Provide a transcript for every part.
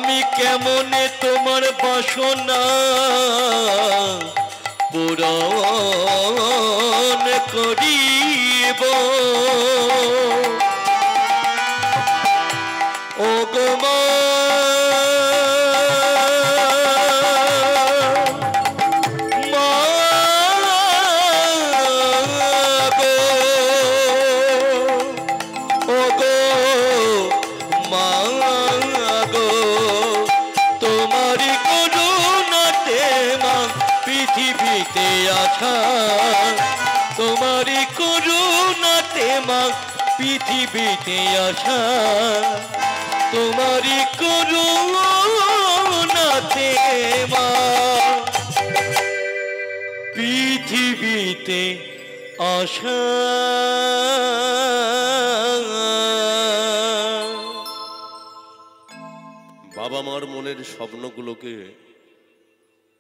আমি কেমনে তোমার বাসনা পূরণ করিব ও গো মা তোমারি করুণাতে মা পৃথিবীতে আসা তোমারি করুণাতে মা পৃথিবীতে আসা বাবা মার মনের স্বপ্নগুলোকে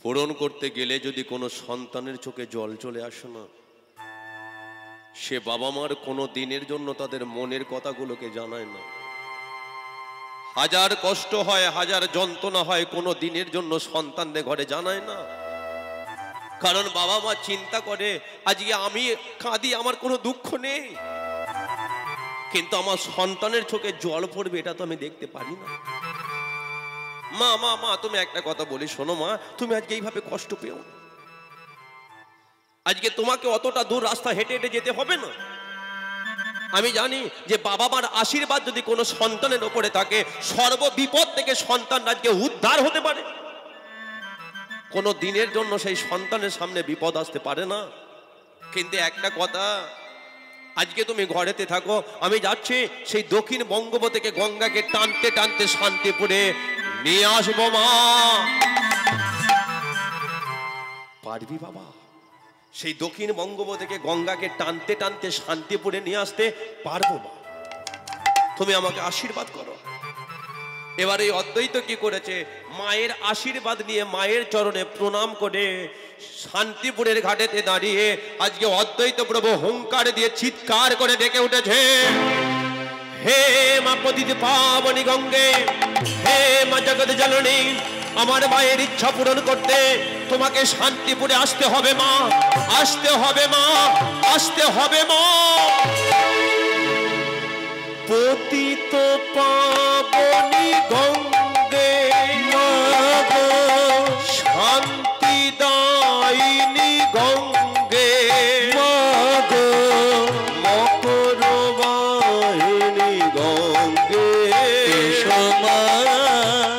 পূরণ করতে গেলে যদি কোনো সন্তানের চোখে জল চলে আসে না, সে বাবা মার কোনো দিনের জন্য তাদের মনের কথাগুলোকে জানায় না। হাজার কষ্ট হয়, হাজার যন্ত্রণা হয়, কোনো দিনের জন্য সন্তানদের ঘরে জানায় না। কারণ বাবা মা চিন্তা করে আজকে আমি কাঁদি, আমার কোনো দুঃখ নেই, কিন্তু আমার সন্তানের চোখে জল পড়বে এটা তো আমি দেখতে পারি না। মা মা মা তুমি একটা কথা বলি শোনো মা, তুমি আজকে এইভাবে কষ্ট পেও, আজকে তোমাকে অতটা দূর রাস্তা হেঁটে হেঁটে যেতে হবে না। আমি জানি যে বাবা মার আশীর্বাদ যদি কোনো সন্তানের উপরে থাকে, সর্ববিপদ থেকে সন্তান আজকে উদ্ধার হতে পারে। কোনো দিনের জন্য সেই সন্তানের সামনে বিপদ আসতে পারে না। কিন্তু একটা কথা, আজকে তুমি ঘরেতে থাকো, আমি যাচ্ছি সেই দক্ষিণ বঙ্গোপ থেকে গঙ্গাকে টানতে টানতে শান্তিপুরে নিয়ে আসবো। মা পারবি বাবা? সেই দক্ষিণ বঙ্গোপ থেকে গঙ্গাকে টানতে টানতে শান্তিপুরে নিয়ে আসতে পারবো মা? তুমি আমাকে আশীর্বাদ করো। এবার এই অদ্বৈত কি করেছে, মায়ের আশীর্বাদ নিয়ে মায়ের চরণে প্রণাম করে শান্তিপুরের ঘাটেতে দাঁড়িয়ে আজকে অদ্বৈত প্রভু হুঙ্কার দিয়ে চিৎকার করে ডেকে উঠেছে, হে মা পতিত পাবনী গঙ্গে, হে মা জগৎ জননী, আমার মায়ের ইচ্ছা পূরণ করতে তোমাকে শান্তিপুরে আসতে হবে মা, আসতে হবে মা, আসতে হবে মা। পতিত পাবনী গঙ্গে শান্তি দায়িনী গঙ্গে মকর বাহিনী গঙ্গে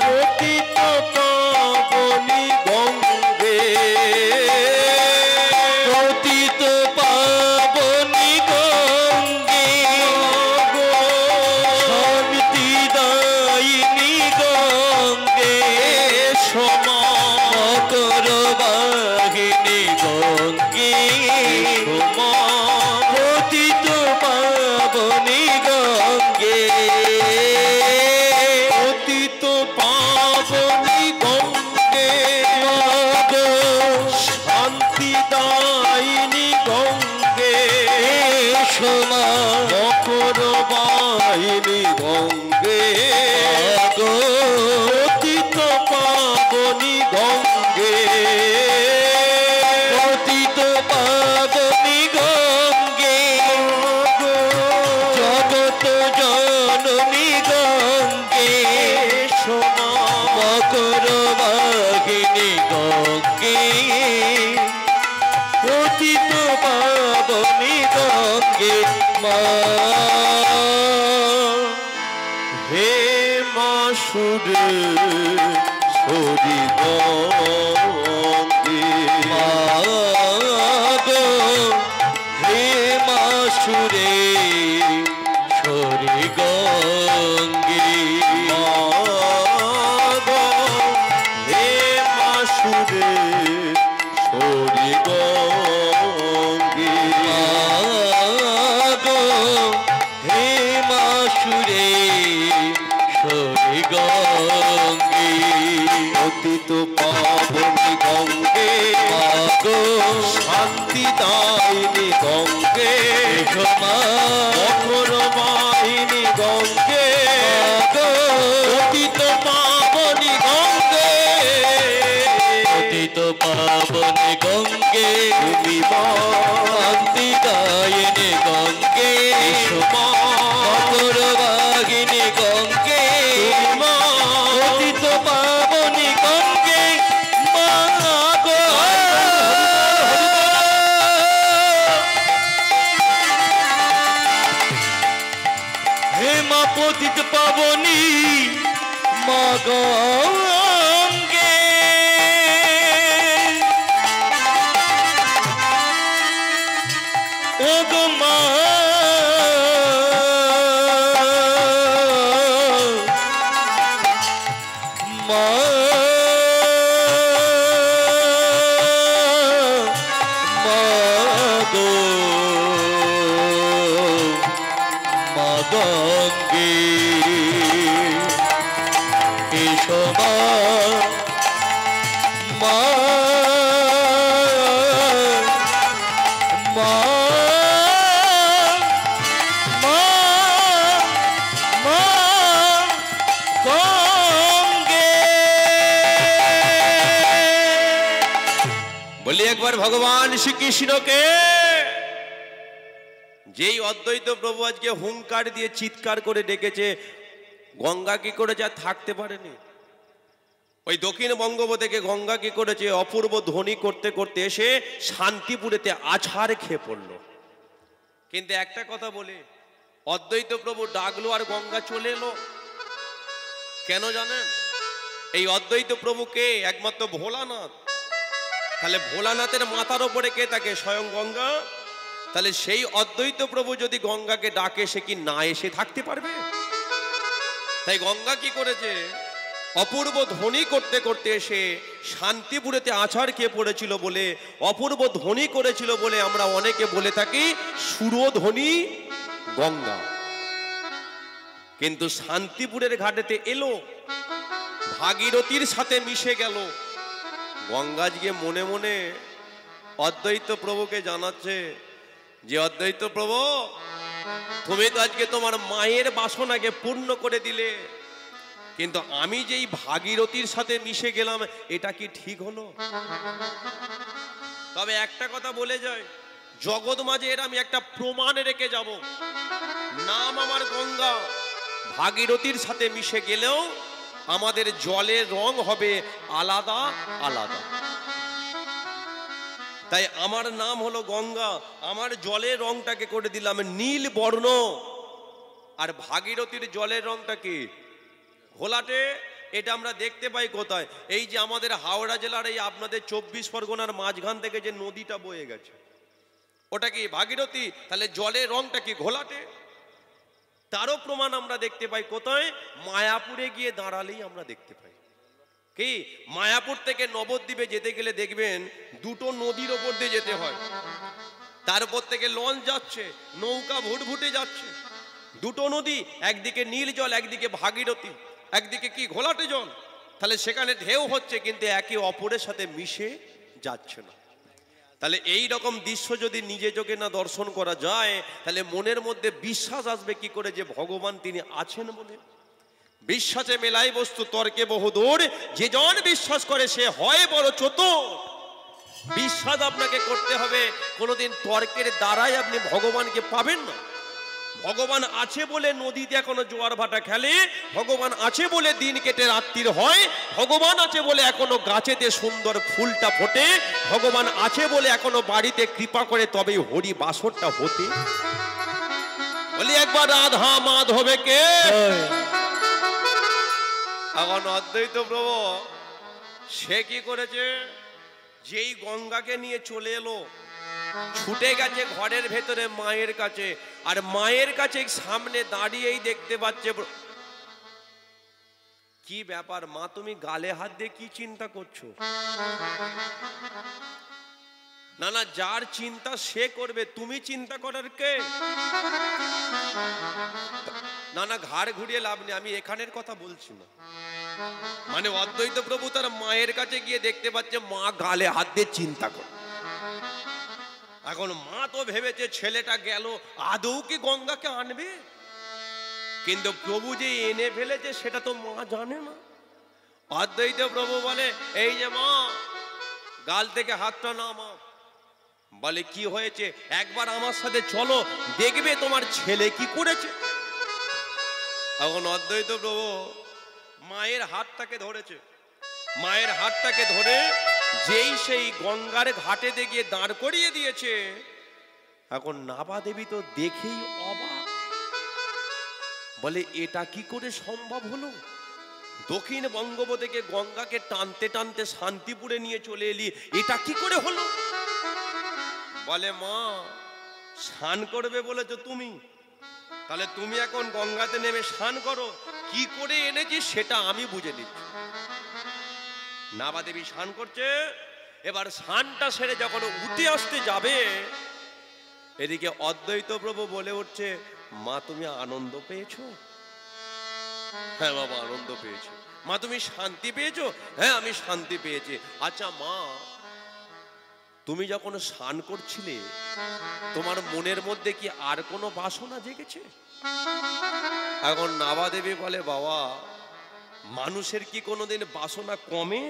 পতিত পাবনী গঙ্গে, পতিত পাবনী গঙ্গে শান্তি দায়িনী গঙ্গে মকর বাহিনী গঙ্গে পতিত পাবনী গঙ্গে, পতিত পাবনী গঙ্গে শান্তি দায়িনী গঙ্গে মকর বাহিনী গঙ্গে পতিত পাবনী গঙ্গে, পতিত পাবনী গঙ্গে জগত জননী গঙ্গে মকর বাহিনী গঙ্গে পতিত পাবনী গঙ্গে মা। হে মা সুরে সরি গঙ্গে মা গো, হে মা সুরে সরি গঙ্গে মা গো, হে মা সুরে সরি গঙ্গে মা গো, হে মা সুরে সরি গঙ্গে পতিত পাবনী গঙ্গে মা গো শান্তি দায়িনী গঙ্গে মকর বাহিনী গঙ্গে পতিত পাবনী মা মকর বাগিনী গঙ্গে মা পতিত পাবনী গঙ্গে মা গো হে মা পতিত পাবনী মা গঙ্গে ও গো মা মা মা গো মা গঙ্গে এসো মা মা মা মা মা গঙ্গে বলি একবার ভগবান শ্রীকৃষ্ণকে যেই অদ্বৈত প্রভু আজকে হুঙ্কার দিয়ে চিৎকার করে ডেকেছে, গঙ্গা কি করে যা থাকতে পারেনি। ওই দক্ষিণ বঙ্গোপ থেকে গঙ্গা কি করেছে, অপূর্ব ধ্বনি করতে করতে এসে শান্তিপুরেতে আছাড় খেয়ে পড়লো। কিন্তু একটা কথা বলে, অদ্বৈত প্রভু ডাকলো আর গঙ্গা চলে এলো কেন জানেন? এই অদ্বৈত প্রভুকে একমাত্র ভোলানাথ, তাহলে ভোলানাথের মাথার ওপরে কে থাকে? স্বয়ং গঙ্গা। তাহলে সেই অদ্বৈত প্রভু যদি গঙ্গাকে ডাকে, সে কি না এসে থাকতে পারবে? তাই গঙ্গা কি করেছে, অপূর্ব ধ্বনি করতে করতে এসে শান্তিপুরেতে আছাড় খেয়ে পড়েছিল বলে, অপূর্ব ধ্বনি করেছিল বলে আমরা অনেকে বলে থাকি সুরধ্বনি গঙ্গা। কিন্তু শান্তিপুরের ঘাটেতে এলো, ভাগীরথীর সাথে মিশে গেল। গঙ্গা গিয়ে মনে মনে অদ্বৈত প্রভুকে জানাচ্ছে যে, অদ্বৈত প্রভু, তুমি তো আজকে তোমার মায়ের বাসনাকে পূর্ণ করে দিলে, কিন্তু আমি যেই ভাগীরথীর সাথে মিশে গেলাম, এটা কি ঠিক হলো? তবে একটা কথা বলে যায়, জগৎ মাঝে এর আমি একটা প্রমাণ রেখে যাব। নাম আমার গঙ্গা, ভাগীরথীর সাথে মিশে গেলেও আমাদের জলের রং হবে আলাদা আলাদা। তাই আমার নাম হলো গঙ্গা, আমার জলের রংটাকে করে দিলাম নীল বর্ণ, আর ভাগীরথীর জলের রংটা কি? ঘোলাটে। এটা আমরা দেখতে পাই কোথায়? এই যে আমাদের হাওড়া জেলার এই আপনাদের 24 পরগনার মাঝখান থেকে যে নদীটা বয়ে গেছে, ওটা কি ভাগীরথী? তাহলে জলের রংটা কি? ঘোলাটে। তারও প্রমাণ আমরা দেখতে পাই কোথায়? মায়াপুরে গিয়ে দাঁড়ালেই আমরা দেখতে পাই। কি? মায়াপুর থেকে নবদ্বীপে যেতে গেলে দেখবেন দুটো নদীর ওপর দিয়ে যেতে হয়, তার উপর থেকে লঞ্চ যাচ্ছে, নৌকা ভুটভুটে যাচ্ছে। দুটো নদী, একদিকে নীল জল, একদিকে ভাগীরথী, একদিকে কি? ঘোলাটে জল। তাহলে সেখানে ঢেউ হচ্ছে, কিন্তু একে অপরের সাথে মিশে যাচ্ছে না। তাহলে এই রকম দৃশ্য যদি নিজে চোখে না দর্শন করা যায়, তাহলে মনের মধ্যে বিশ্বাস আসবে কি করে যে ভগবান তিনি আছেন বলে? বিশ্বাসে মেলাই বস্তু তর্কে বহুদূর, যে জন বিশ্বাস করে সে হয় বড় চতুর। বিশ্বাস আপনাকে করতে হবে, কোনোদিন তর্কের দ্বারাই আপনি ভগবানকে পাবেন না। ভগবান আছে বলে নদীতে এখনো জোয়ার ভাটা খেলে, ভগবান আছে বলে দিন কেটে রাত্রির হয়, ভগবান আছে বলে এখনো গাছেতে সুন্দর ফুলটা ফোটে, ভগবান আছে বলে এখনো বাড়িতে কৃপা করে তবেই হরি বাসরটা হতে। বলি একবার রাধা মাধবে কে? এখন অদ্বৈত প্রভু সে কি করেছে, যেই গঙ্গাকে নিয়ে চলে এলো, ছুটে গেছে ঘরের ভেতরে মায়ের কাছে, আর মায়ের কাছে সামনে দাঁড়িয়েই দেখতে পাচ্ছে। কি ব্যাপার মা, তুমি গালে হাত দিয়ে কি চিন্তা করছো? না না, যার চিন্তা সে করবে, তুমি চিন্তা করার কে? না না, ঘাড় ঘুরিয়ে লাভ নেই, আমি এখানের কথা বলছি না। মানে অদ্বৈত প্রভু তার মায়ের কাছে গিয়ে দেখতে পাচ্ছে মা গালে হাত দিয়ে চিন্তা করে। এখন মা তো ভেবেছে ছেলেটা গেল, আদৌ কি গঙ্গাকে আনবে? কিন্তু প্রভু যে এনে ফেলেছে সেটা তো মা জানে না। অদ্বৈত প্রভু বলে, এই যে মা, গাল থেকে হাতটা নামাও। বলে কি হয়েছে, একবার আমার সাথে চলো, দেখবে তোমার ছেলে কি করেছে। এখন অদ্বৈত প্রভু মায়ের হাতটাকে ধরেছে, মায়ের হাতটাকে ধরে যেই সেই গঙ্গার ঘাটে গিয়ে দাঁড় করিয়ে দিয়েছে। এখন নাভা দেবী তো দেখেই অবাক, বলে এটা কি করে সম্ভব হলো? দক্ষিণ বঙ্গোপ থেকে গঙ্গাকে টানতে টানতে শান্তিপুরে নিয়ে চলে এলি, এটা কি করে হলো? বলে মা, স্নান করবে বলেছো তুমি, তাহলে তুমি এখন গঙ্গাতে নেমে স্নান করো, কি করে এনেছি সেটা আমি বুঝে নিচ্ছি। নাভা দেবী স্নান করছে, এবার স্নানটা সেরে যখন উঠে আসতে যাবে, এদিকে অদ্বৈত প্রভু বলে উঠছে, মা তুমি আনন্দ পেয়েছো? হ্যাঁ বাবা আনন্দ পেয়েছি। মা তুমি শান্তি পেয়েছো? হ্যাঁ আমি শান্তি পেয়েছি। আচ্ছা মা, তুমি যখন স্নান করছিলে তোমার মনের মধ্যে কি আর কোনো বাসনা জেগেছে? এখন নাভা দেবী বলে, বাবা মানুষের কি কোনোদিন বাসনা কমে?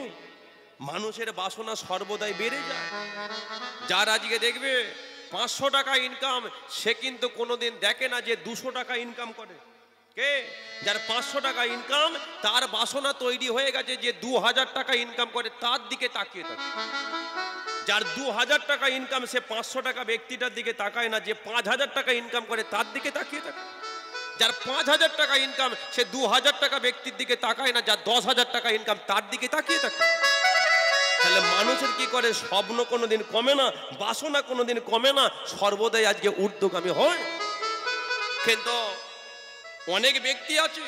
মানুষের বাসনা সর্বদাই বেড়ে যায়। যার আজকে দেখবে 500 টাকা ইনকাম, সে কিন্তু কোনোদিন দেখে না যে 200 টাকা ইনকাম করে। কে? যার 500 টাকা ইনকাম, তার বাসনা তৈরি হয়ে গেছে যে 2000 টাকা ইনকাম করে তার দিকে তাকিয়ে থাকে। যার 2000 টাকা ইনকাম, সে 500 টাকা ব্যক্তিটার দিকে তাকায় না, যে 5000 টাকা ইনকাম করে তার দিকে তাকিয়ে থাকে। যার 5000 টাকা ইনকাম, সে 2000 টাকা ব্যক্তির দিকে তাকায় না, যার 10,000 টাকা ইনকাম তার দিকে তাকিয়ে থাকে। তাহলে মানুষের কি করে, স্বপ্ন কোনোদিন কমে না, বাসনা কোনোদিন কমে না, সর্বদাই আজকে ঊর্ধ্বগামী হয়। কিন্তু অনেক ব্যক্তি আছে,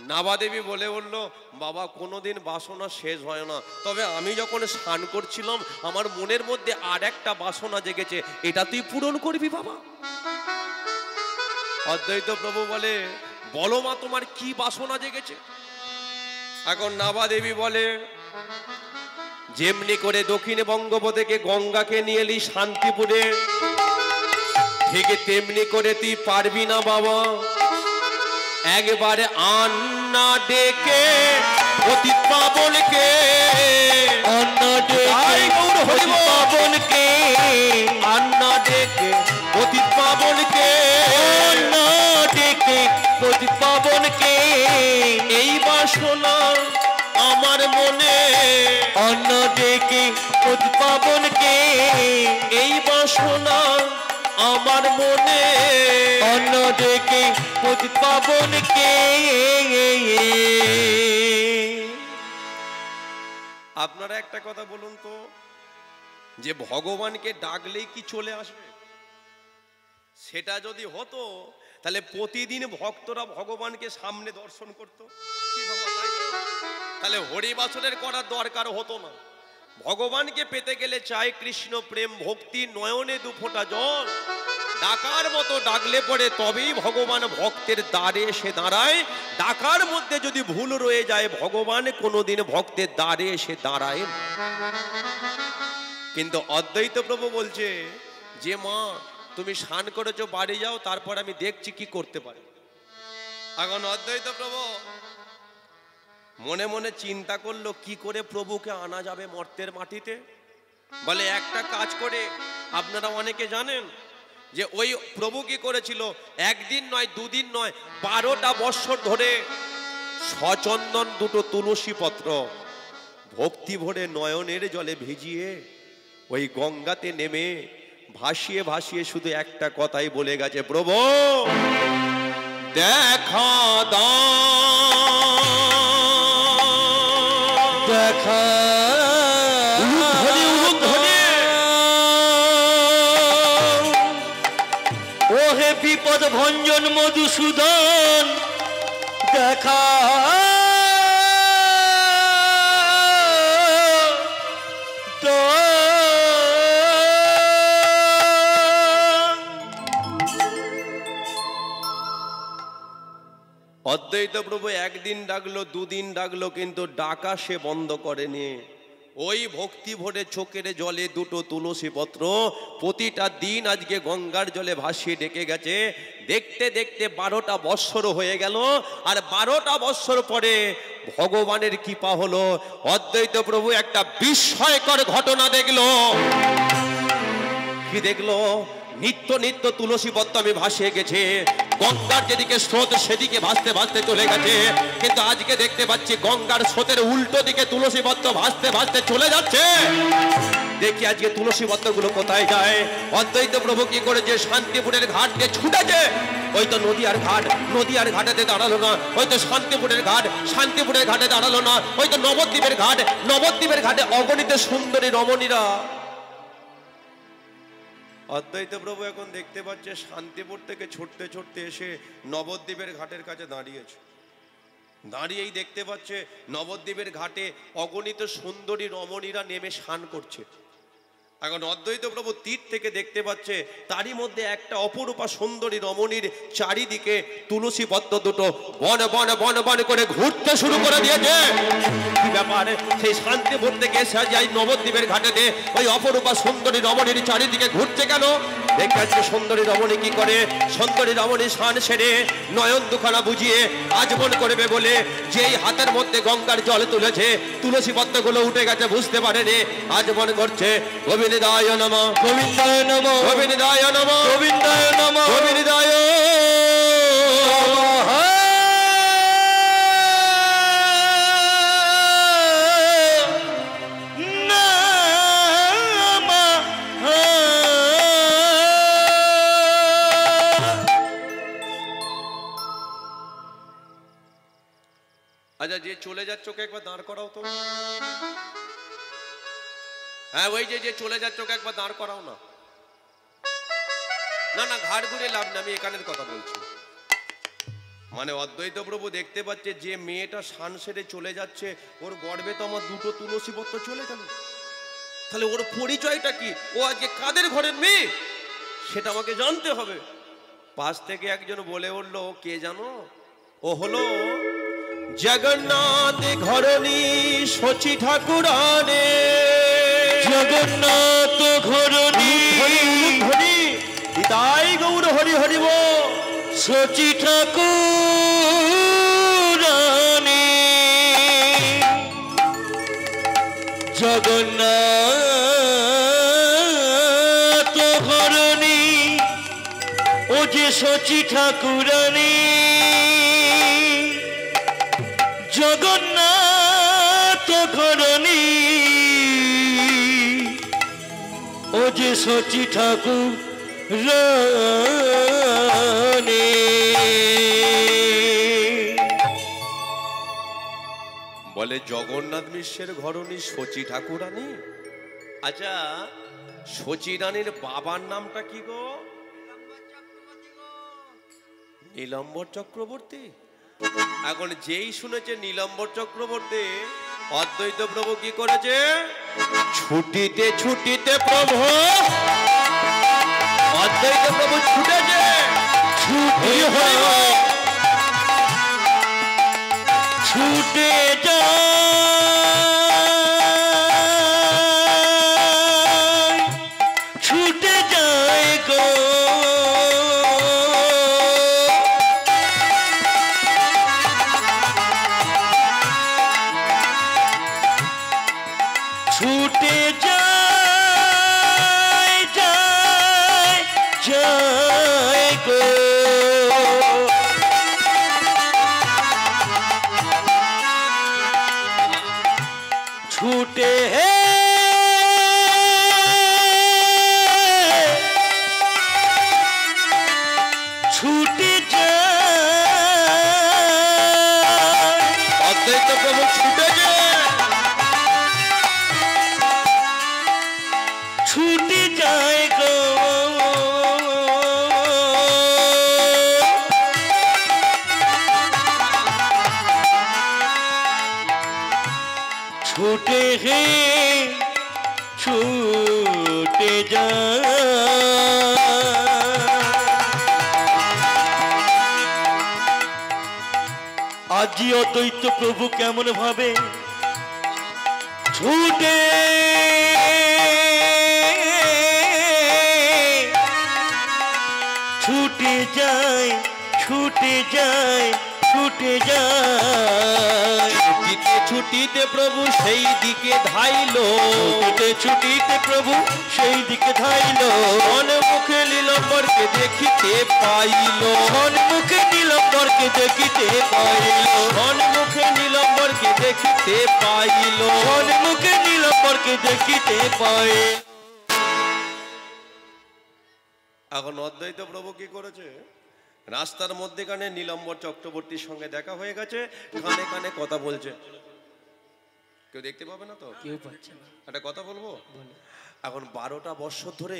নাভা দেবী বলে বলল, বাবা কোনোদিন বাসনা শেষ হয় না, তবে আমি যখন স্নান করছিলাম আমার মনের মধ্যে আর একটা বাসনা জেগেছে, এটা তুই পূরণ করবি বাবা। অদ্বৈত প্রভু বলে, বলো মা তোমার কি বাসনা জেগেছে? এখন নাভা দেবী বলে, যেমনি করে দক্ষিণ বঙ্গোপ থেকে গঙ্গাকে নিয়ে এলি শান্তিপুরে, ঠিক তেমনি করে তুই পারবি না বাবা। একবারে আন্না ডেকে অতীত পাবনকে, আন্না ডেকে অতীত পাবনকে, আন্না ডেকে অতীত পাবনকে, এই বাসনা আমার মনে, অন্ন ডেকে অতীত পাবনকে, এই বাসনা আমার মনে, অন্ন ডেকে অতীত পাবনকে। আপনারা একটা কথা বলুন তো, যে ভগবানকে ডাকলেই কি চলে আসবে? সেটা যদি হতো তাহলে প্রতিদিন ভক্তরা ভগবানকে সামনে দর্শন করত। কি বাবা, তাই তো? তাহলে হরিবাসনের করার দরকার হতো না। ভগবানকে পেতে গেলে চাই কৃষ্ণ প্রেম ভক্তি, নয়নে দুফোঁটা জল, ডাকার মতো ডাকলে পরে তবেই ভগবান ভক্তের দ্বারে এসে দাঁড়ায়। ডাকার মধ্যে যদি ভুল রয়ে যায়, ভগবান কোনোদিন ভক্তের দ্বারে এসে দাঁড়ায় না। কিন্তু অদ্বৈত প্রভু বলছে যে মা তুমি স্নান করেছো, বাড়ি যাও, তারপর আমি দেখছি কি করতে পারি। এখন অদ্বৈত প্রভু মনে মনে চিন্তা করলো কি করে প্রভুকে আনা যাবে মর্তের মাটিতে। বলে একটা কাজ করে, আপনারা অনেকে জানেন যে ওই প্রভু কি করেছিল, একদিন নয় দুদিন নয় 12টা বৎসর ধরে সচন্দন দুটো তুলসী পত্র ভক্তি ভরে নয়নের জলে ভিজিয়ে ওই গঙ্গাতে নেমে ভাসিয়ে ভাসিয়ে শুধু একটা কথাই বলে গেছে, প্রভু দেখা দাও, দেখা ওহে বিপদ ভঞ্জন মধুসূদন, দেখা অদ্বৈত প্রভু একদিন ডাকলো, দুদিন ডাকলো, কিন্তু ডাকা সে বন্ধ করেনি। ওই ভক্তি ভরে চোখের জলে দুটো তুলসী পত্র প্রতিটা দিন আজকে গঙ্গার জলে ভাসিয়ে ডেকে গেছে। দেখতে দেখতে 12টা বৎসর হয়ে গেল। আর 12টা বৎসর পরে ভগবানের কৃপা হলো, অদ্বৈত প্রভু একটা বিস্ময়কর ঘটনা দেখলো। কি দেখলো? নিত্য নিত্য তুলসী পত্র আমি ভাসিয়ে গেছে, গঙ্গার যেদিকে স্রোত সেদিকে ভাসতে ভাসতে চলে গেছে। কিন্তু আজকে দেখতে পাচ্ছি গঙ্গার স্রোতের উল্টো দিকে তুলসী পত্র ভাসতে ভাসতে চলে যাচ্ছে। দেখি আজকে তুলসী পত্রগুলো কোথায় যায়। অদ্বৈত প্রভু কি করেছে? শান্তিপুরের ঘাট দিয়ে ছুটেছে। ওই তো নদীয়ার ঘাট, নদীয়ার ঘাটেতে দাঁড়ালো না। ওই তো শান্তিপুরের ঘাট, শান্তিপুরের ঘাটে দাঁড়ালো না। ওই তো নবদ্বীপের ঘাট, নবদ্বীপের ঘাটে অগণিত সুন্দরী রমণীরা। অদ্বৈত প্রভু এখন দেখতে পাচ্ছে শান্তিপুর থেকে ছুটতে ছুটতে এসে নবদ্বীপের ঘাটের কাছে দাঁড়িয়েছে। দাঁড়িয়েই দেখতে পাচ্ছে নবদ্বীপের ঘাটে অগণিত সুন্দরী রমণীরা নেমে স্নান করছে। এখন অদ্বৈত প্রভু তীর থেকে দেখতে পাচ্ছে তারই মধ্যে একটা অপরূপা সুন্দরী রমণীর চারিদিকে তুলসী পত্র দুটো বন বন বন বন করে ঘুরতে শুরু করে দিয়েছে। কি ব্যাপার? সেই শান্তিপুর থেকে এসে যাই নবদ্বীপের ঘাটেতে ওই অপরূপা সুন্দরী রমণীর চারিদিকে ঘুরছে কেন? দেখতে পাচ্ছে সুন্দরী রমণী কি করে? সুন্দরী রমণী স্নান সেরে নয়ন দুখানা বুঝিয়ে আজমন করবে বলে যেই হাতের মধ্যে গঙ্গার জল তুলেছে, তুলসী পত্রগুলো উঠে গেছে, বুঝতে পারেনি, আজমন করছে। গোবিন্দায় নমঃ, গোবিন্দায় নমঃ, গোবিন্দায় নমঃ, গোবিন্দায় নমঃ, গোবিন্দায় আচ্ছা, যে চলে যাচ্ছে ওকে একবার দাঁড় করাও তো। হ্যাঁ, ওই যে চলে যাচ্ছে ওকে একবার দাঁড় করাও না। না না, ঘাড় ঘুরে লাভ না, আমি এখানের কথা বলছি। মানে অদ্বৈত প্রভু দেখতে পাচ্ছে যে মেয়েটা স্নান সেরে চলে যাচ্ছে, ওর গর্ভে তো আমার দুটো তুলসী পত্র চলে গেল। তাহলে ওর পরিচয়টা কি? ও আজকে কাদের ঘরের মেয়ে সেটা আমাকে জানতে হবে। পাশ থেকে একজন বলে উঠলো, কে জানো? ও হলো জগন্নাথ ঘরণী শচী ঠাকুরানে। জগন্নাথ ঘরণী তাই গৌর হরি হরি বল। শচী ঠাকুরানী জগন্নাথ ঘরণী, ও যে শচী ঠাকুরানী, জগন্নাথ ঘরণী, ও যে শচী ঠাকুরানী। বলে জগন্নাথ মিশ্রের ঘরণী শচী ঠাকুরানী। আচ্ছা, শচী রানীর বাবার নামটা কি গো? নীলাম্বর চক্রবর্তী। এখন যেই শুনেছে নীলাম্বর চক্রবর্তী, অদ্বৈত প্রভু কি করেছে? ছুটিতে ছুটিতে প্রভু, অদ্বৈত প্রভু ছুটেছে। ছুটে ছুটে যায়, ছুটে যায় গো, ছুটে যায় যায় যায় গো, ছুটে ছুটে যায়, অদ্বৈত প্রভু ছুটেছে। ছুটে যায় গো, ছুটে হে ছুটে যায়। আজি অদ্বৈত প্রভু কেমন ভাবে ছুটে ছুটে যায়, ছুটে যায় ছুটে যায়। ছুটিতে ছুটিতে প্রভু সেই দিকে ধাইলো, ছুটিতে প্রভু সেই দিকে ধাইলো। মুখে নীলম্বরকে দেখিতে পাইল, মুখে নীলম্বরকে দেখিতে পাইল, মুখে নীলম্বরকে দেখিতে পাইল, মুখে নীলম্বরকে দেখিতে পায়। এখন অদ্বৈত প্রভু কি করেছে, রাস্তার মধ্যেখানে নীলম্বর চক্রবর্তীর সঙ্গে দেখা হয়ে গেছে, কানে কানে কথা বলছে। কেউ দেখতে পাবে না তো, কেউ পাচ্ছে না। একটা কথা বলবো, এখন 12টা বৎসর ধরে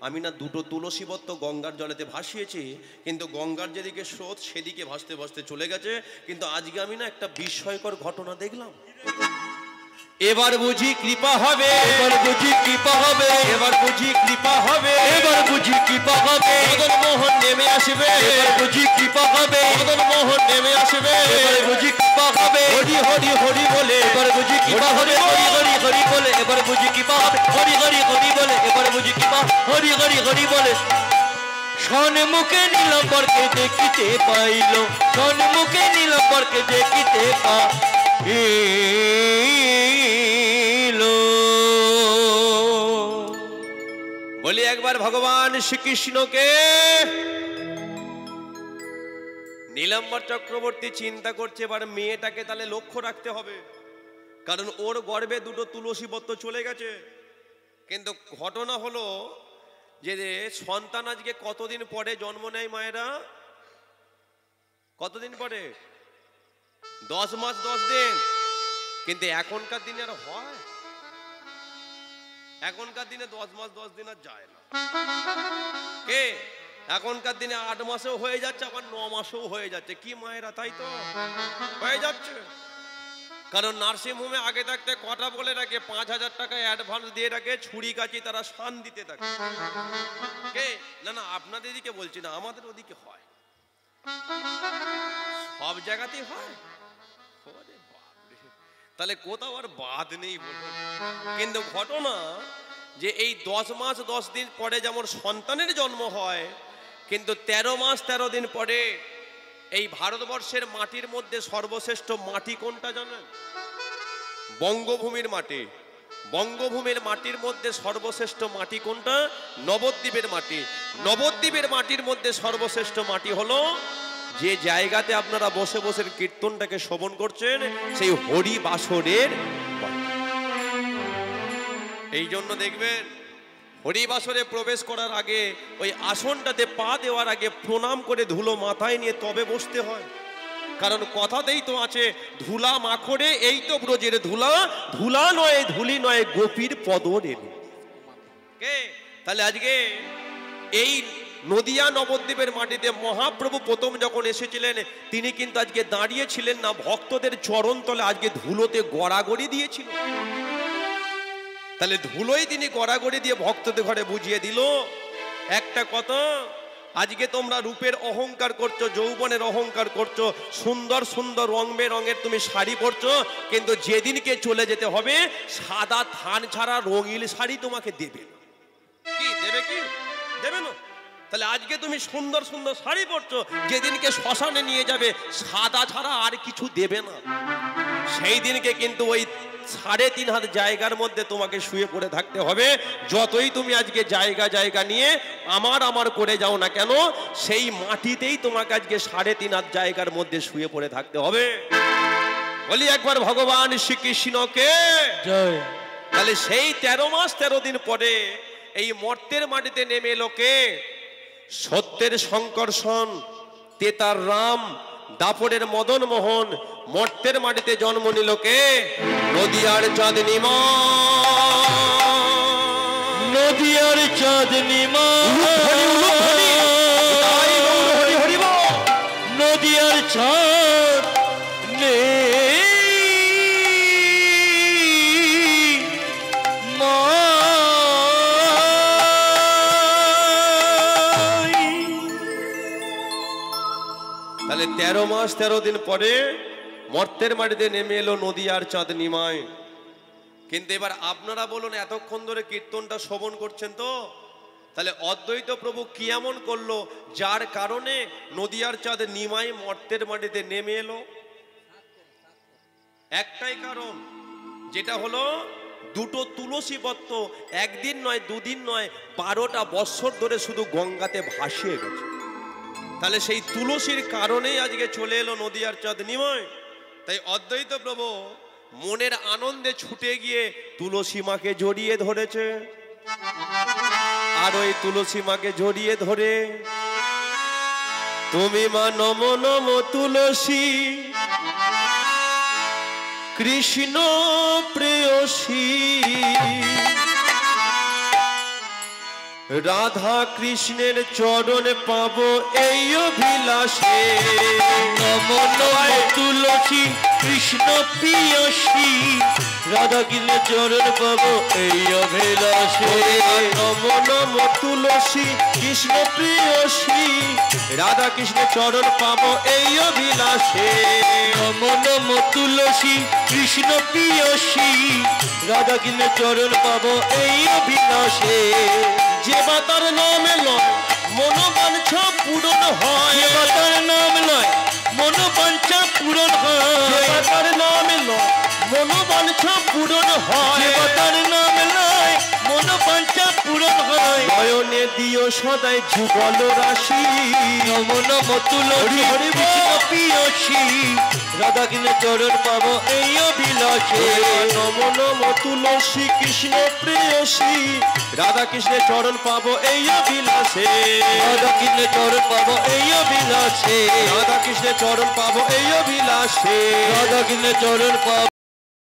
আমি না দুটো তুলসী পত্র গঙ্গার জলেতে ভাসিয়েছি, কিন্তু গঙ্গার যেদিকে স্রোত সেদিকে ভাসতে ভাসতে চলে গেছে। কিন্তু আজকে আমি না একটা বিস্ময়কর ঘটনা দেখলাম। এবার বুঝি কৃপা হবে, এবার বুঝি কৃপা হবে, এবার বুঝি কৃপা হবে, এবার বুঝি কৃপা হবে, মদন মোহন নেমে আসবে, এবার বুঝি কৃপা হবে, মদন মোহন নেমে আসবে, এবার বুঝি কৃপা হবে, হরি হরি হরি বলে, এবার বুঝি কৃপা হবে, হরি হরি হরি বলে, এবার বুঝি কৃপা হবে, হরি হরি হরি বলে, এবার বুঝি কৃপা, হরি হরি হরি বলে। সন্মুখে নীলম্বরকে দেখিতে পাইল, সন্মুখে নীলম্বরকে দেখিতে পাইল। বলি একবার ভগবান শ্রীকৃষ্ণকে। নীলম্বর চক্রবর্তী চিন্তা করছে এবার মেয়েটাকে তাহলে লক্ষ্য রাখতে হবে, কারণ ওর গর্ভে দুটো তুলসী পত্র চলে গেছে। কিন্তু ঘটনা হলো যে সন্তান আজকে কতদিন পরে জন্ম নেয় মায়েরা, কতদিন পরে? 10 মাস 10 দিন। কিন্তু এখনকার দিনে আর হয়? এখনকার দিনে 10 মাস 10 দিন আর যায় না। কে এখনকার দিনে 8 মাসেও হয়ে যাচ্ছে, আবার 9 মাসেও হয়ে যাচ্ছে। কি মায়েরা, তাই তো হয়ে যাচ্ছে। কারণ নার্সিং হোমে আগে থাকতে কটা বলে রাখে, 5000 টাকা অ্যাডভান্স দিয়ে রাখে, ছুরি কাচি তারা শান দিতে থাকে। কে না না, আপনাদের এদিকে বলছি না, আমাদের ওদিকে হয়, সব জায়গাতেই হয়। তাহলে কোথাও আর বাদ নেই বলুন। কিন্তু ঘটনা যে এই 10 মাস 10 দিন পরে যেমন সন্তানের জন্ম হয়, কিন্তু 13 মাস 13 দিন পরে এই ভারতবর্ষের মাটির মধ্যে সর্বশ্রেষ্ঠ মাটি কোনটা জানেন? বঙ্গভূমির মাটি। বঙ্গভূমির মাটির মধ্যে সর্বশ্রেষ্ঠ মাটি কোনটা? নবদ্বীপের মাটি। নবদ্বীপের মাটির মধ্যে সর্বশ্রেষ্ঠ মাটি হলো যে জায়গাতে আপনারা বসে বসে কীর্তনটাকে শ্রবণ করছেন, সেই হরি বাসরের। এই জন্য দেখবেন হরিবাসরে প্রবেশ করার আগে ওই আসনটাতে পা দেওয়ার আগে প্রণাম করে ধুলো মাথায় নিয়ে তবে বসতে হয়। কারণ কথাতেই তো আছে, ধুলা মাখরে এই তো ব্রজের ধুলা, ধুলা নয় ধুলি নয় গোপীর পদরের। কে তাহলে আজকে এই নদিয়া নবদ্বীপের মাটিতে মহাপ্রভু প্রথম যখন এসেছিলেন, তিনি কিন্তু আজকে দাঁড়িয়েছিলেন না, ভক্তদের চরণ তলে আজকে ধুলোতে গড়াগড়ি দিয়েছিল। তাহলে ধুলোই তিনি গড়াগড়ি দিয়ে ভক্তদের ঘরে বুঝিয়ে দিল একটা কথা, আজকে তোমরা রূপের অহংকার করছো, যৌবনের অহংকার করছো, সুন্দর সুন্দর রং বেরঙের তুমি শাড়ি পরছো, কিন্তু যেদিনকে চলে যেতে হবে সাদা থান ছাড়া রঙিন শাড়ি তোমাকে দেবে না। কি দেবে? কি দেবে না? তাহলে আজকে তুমি সুন্দর সুন্দর শাড়ি পরছো, যেদিনকে শ্মশানে নিয়ে যাবে সাদা ছাড়া আর কিছু দেবে না। সেই দিনকে কিন্তু ওই 3.5 হাত জায়গার মধ্যে তোমাকে শুয়ে পড়ে থাকতে হবে। যতই তুমি আজকে জায়গা জায়গা নিয়ে আমার আমার করে যাও না কেন, সেই মাটিতেই তোমাকে আজকে 3.5 হাত জায়গার মধ্যে শুয়ে পড়ে থাকতে হবে। বলি একবার ভগবান শ্রীকৃষ্ণকে জয়। তাহলে সেই 13 মাস 13 দিন পরে এই মর্তের মাটিতে নেমে এলো কে? সত্যের শঙ্কর্ষণ, তেতার রাম, দাপরের মদন মোহন। মর্তের মাটিতে জন্ম নিল কে? নদিয়ার চাঁদনি মা, নদিয়ার চাঁদনি মা, নদিয়ার চাঁদনি মা। তাহলে 13 মাস 13 দিন পরে মর্তের মাটিতে নেমে এলো নদিয়ার চাঁদনি মায়। কিন্তু এবার আপনারা বলুন, এতক্ষণ ধরে কীর্তনটা শ্রবণ করছেন তো, তাহলে অদ্বৈত প্রভু কি এমন করলো যার কারণে নদিয়ার চাঁদ নিমাই মর্তের মাটিতে নেমে এলো? একটাই কারণ, যেটা হলো দুটো তুলসী পত্র একদিন নয় দুদিন নয় 12টা বৎসর ধরে শুধু গঙ্গাতে ভাসিয়ে গেছে। তাহলে সেই তুলসীর কারণেই আজকে চলে এলো নদিয়ার চাঁদ নিমাই। তাই অদ্বৈত প্রভু মনের আনন্দে ছুটে গিয়ে তুলসী মাকে জড়িয়ে ধরেছে, আর ওই তুলসী মাকে জড়িয়ে ধরে তুমি মা নম নম তুলসী কৃষ্ণ প্রেয়সী, রাধা কৃষ্ণের চরণ পাবো এই অভিলাষে। নম নম তুলসী কৃষ্ণ প্রেয়সী, রাধা কৃষ্ণের চরণ পাবো এই অভিলাষে। নম নম তুলসী কৃষ্ণ প্রেয়সী, রাধা কৃষ্ণের চরণ পাবো এই অভিলাষে। নম নম তুলসী কৃষ্ণ প্রেয়সী, রাধা কৃষ্ণের চরণ পাবো এই অভিলাষে। যে বাতার নামে লয় মনোবাঞ্ছা পূরণ হয়, যে বাতার নাম লয় মনোবাঞ্ছা পূরণ হয়, যে বাতার নামে লয় মনোবাঞ্ছা পূরণ হয়, যে বাতার নাম লয় মনোবাঞ্ছা পূরণ হয়। নয়নে দিও সদাই যুগল রাশি, নম নম তুলসী কৃষ্ণ প্রেয়সী, রাধা কৃষ্ণের চরণ পাবো এই অভিলাষে। নম নম তুলসী কৃষ্ণ প্রেয়সী, রাধা কৃষ্ণের চরণ পাবো এই অভিলাষে। রাধা কৃষ্ণের চরণ পাবো এই অভিলাষে, রাধা কৃষ্ণের চরণ পাবো এই অভিলাষে। রাধা কৃষ্ণের চরণ পাবো